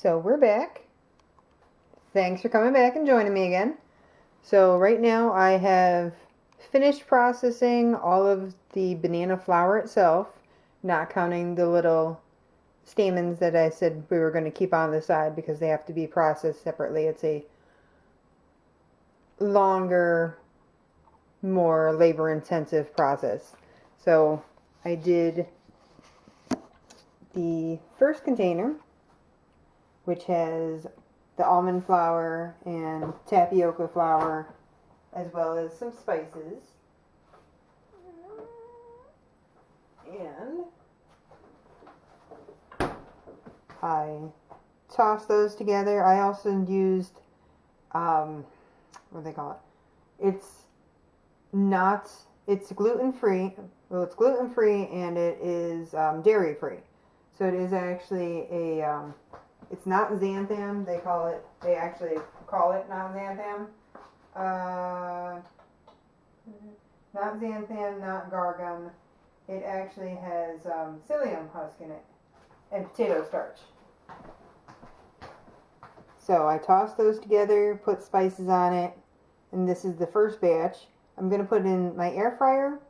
So we're back. Thanks for coming back and joining me again. So right now I have finished processing all of the banana flour itself, not counting the little stamens that I said we were going to keep on the side because they have to be processed separately. It's a longer, more labor-intensive process. So I did the first container, which has the almond flour and tapioca flour, as well as some spices. And I tossed those together. I also used, what do they call it? It's gluten-free. Well, it's gluten-free and it is dairy-free. So it is actually it's not xanthan. They actually call it not xanthan. Not xanthan, not gargum. It actually has psyllium husk in it and potato starch. So I tossed those together, put spices on it, and this is the first batch. I'm going to put it in my air fryer,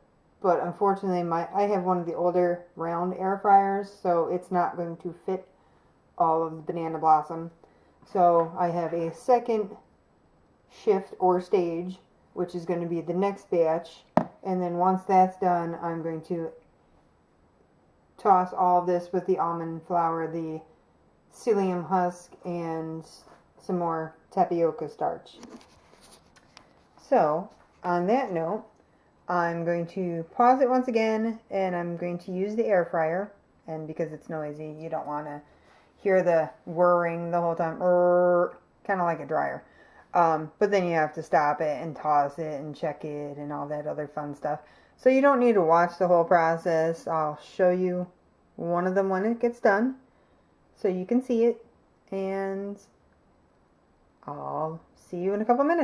but unfortunately I have one of the older round air fryers, so it's not going to fit all of the banana blossom. So I have a second shift or stage, which is going to be the next batch, and then once that's done, I'm going to toss all this with the almond flour, the psyllium husk, and some more tapioca starch. So on that note, I'm going to pause it once again, and I'm going to use the air fryer. And because it's noisy, you don't want to hear the whirring the whole time, kind of like a dryer. But then you have to stop it and toss it and check it and all that other fun stuff. So you don't need to watch the whole process. I'll show you one of them when it gets done, so you can see it, and I'll see you in a couple minutes.